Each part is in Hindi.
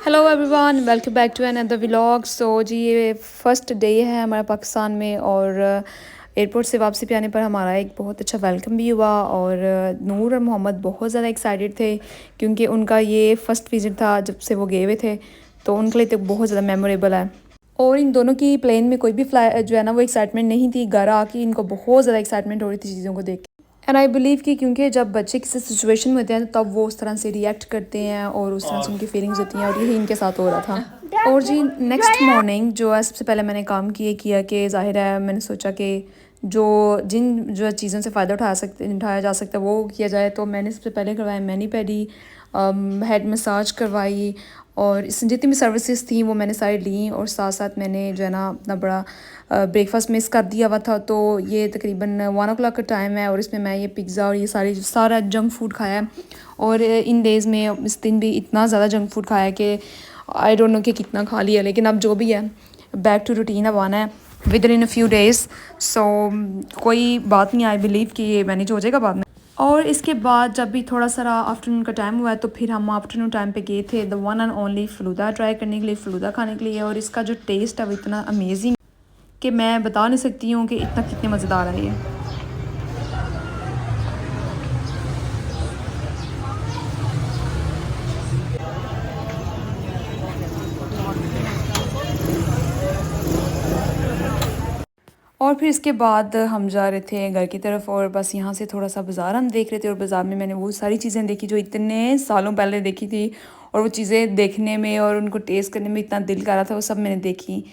Hello everyone, welcome back to another vlog. So जी, ये फर्स्ट डे है हमारा पाकिस्तान में और एयरपोर्ट से वापसी पे आने पर हमारा एक बहुत अच्छा वेलकम भी हुआ। और नूर और मोहम्मद बहुत ज़्यादा एक्साइटेड थे क्योंकि उनका ये फ़र्स्ट विज़िट था जब से वो गए हुए थे, तो उनके लिए तो बहुत ज़्यादा मेमोरेबल है। और इन दोनों की प्लेन में कोई भी फ्लाई जो है ना वो एक्साइटमेंट नहीं थी। घर आके इनको बहुत ज़्यादा एक्साइटमेंट हो रही थी चीज़ों को देख के। एंड आई बिलीव कि क्योंकि जब बच्चे किसी सिचुएशन में होते हैं तो तब वो उस तरह से रिएक्ट करते हैं और उस तरह से उनकी फीलिंग्स होती हैं, और यही इनके साथ हो रहा था। और जी नेक्स्ट मॉर्निंग जो है सबसे पहले मैंने काम किया कि ज़ाहिर है मैंने सोचा कि जो चीज़ों से फ़ायदा उठाया जा सकता है वो किया जाए। तो मैंने सबसे पहले करवाया मैनी पेडी, हेड मसाज करवाई, और इस जितनी भी सर्विसेज थी वो मैंने सारी ली। और साथ साथ मैंने जो है ना अपना बड़ा ब्रेकफास्ट मिस कर दिया हुआ था। तो ये तकरीबन 1 o'clock का टाइम है और इसमें मैं ये पिज़्ज़ा और ये सारा जंक फूड खाया है। और इन डेज़ में इस दिन भी इतना ज़्यादा जंक फूड खाया है कि आई डोंट नो कि कितना खा लिया, लेकिन अब जो भी है बैक टू रूटीन अब आना है within a few days. So कोई बात नहीं, आई बिलीव कि ये मैनेज हो जाएगा बाद में। और इसके बाद जब भी थोड़ा सा आफ्टरनून का टाइम हुआ है तो फिर हम आफ्टरनून टाइम पे गए थे the one and only falooda try करने के लिए, फ़लूदा खाने के लिए। और इसका जो टेस्ट है वो इतना अमेजिंग कि मैं बता नहीं सकती हूँ कि इतना कितने मज़ेदार है ये। और फिर इसके बाद हम जा रहे थे घर की तरफ, और बस यहाँ से थोड़ा सा बाज़ार हम देख रहे थे। और बाज़ार में मैंने वो सारी चीज़ें देखी जो इतने सालों पहले देखी थी, और वो चीज़ें देखने में और उनको टेस्ट करने में इतना दिल कर रहा था, वो सब मैंने देखी।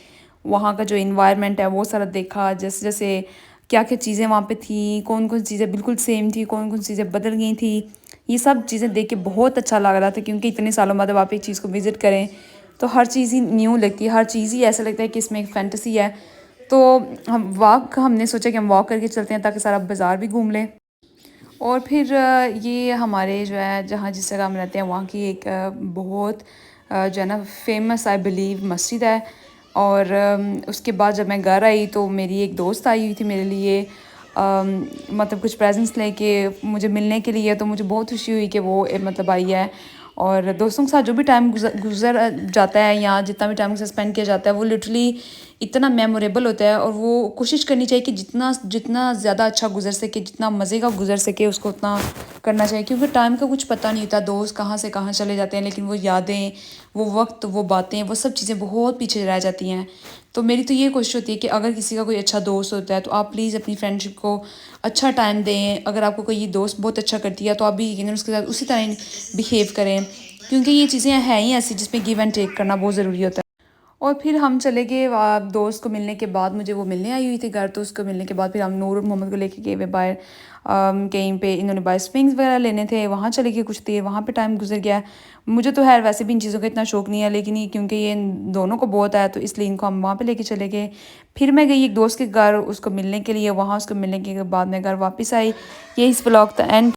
वहाँ का जो इन्वायरमेंट है वो सारा देखा, जैसे जैसे क्या क्या चीज़ें वहाँ पे थी, कौन कौन सी चीज़ें बिल्कुल सेम थी, कौन कौन सी चीज़ें बदल गई थी। ये सब चीज़ें देख के बहुत अच्छा लग रहा था क्योंकि इतने सालों बाद अब आप एक चीज़ को विज़िट करें तो हर चीज़ ही न्यू लगती है, हर चीज़ ही ऐसा लगता है कि इसमें एक फैंटेसी है। तो हमने सोचा कि हम वॉक करके चलते हैं ताकि सारा बाज़ार भी घूम लें। और फिर ये हमारे जो है जहाँ जिस जगह हम रहते हैं वहाँ की एक बहुत जो है ना फेमस आई बिलीव मस्जिद है। और उसके बाद जब मैं घर आई तो मेरी एक दोस्त आई हुई थी मेरे लिए, मतलब कुछ प्रेजेंट्स लेके मुझे मिलने के लिए। तो मुझे बहुत खुशी हुई कि वो मतलब आई है। और दोस्तों के साथ जो भी टाइम गुजर जाता है या जितना भी टाइम से स्पेंड किया जाता है वो लिटरली इतना मेमोरेबल होता है। और वो कोशिश करनी चाहिए कि जितना जितना ज़्यादा अच्छा गुजर सके, जितना मज़े का गुजर सके उसको उतना करना चाहिए, क्योंकि टाइम का कुछ पता नहीं होता, दोस्त कहाँ से कहाँ चले जाते हैं, लेकिन वो यादें, वो वक्त, वो बातें, वो सब चीज़ें बहुत पीछे रह जाती हैं। तो मेरी तो ये कोशिश होती है कि अगर किसी का कोई अच्छा दोस्त होता है तो आप प्लीज़ अपनी फ्रेंडशिप को अच्छा टाइम दें। अगर आपको कोई ये दोस्त बहुत अच्छा करती है तो आप भी यकीनन उसके साथ उसी तरह बिहेव करें, क्योंकि ये चीज़ें हैं ही ऐसी जिसमें गिव एंड टेक करना बहुत ज़रूरी होता है। और फिर हम चले गए दोस्त को मिलने के बाद, मुझे वो मिलने आई हुई थी घर, तो उसको मिलने के बाद फिर हम नूर और मोहम्मद को लेके गए हुए बाहर कहीं पे। इन्होंने बाहर स्विंग्स वगैरह लेने थे, वहाँ चले गए, कुछ देर वहाँ पे टाइम गुजर गया। मुझे तो खैर वैसे भी इन चीज़ों का इतना शौक नहीं है, लेकिन ये क्योंकि ये इन दोनों को बहुत है तो इसलिए इनको हम वहाँ पे लेके चले गए। फिर मैं गई एक दोस्त के घर उसको मिलने के लिए, वहाँ उसको मिलने के बाद मैं घर वापस आई। यही इस ब्लॉग था एंड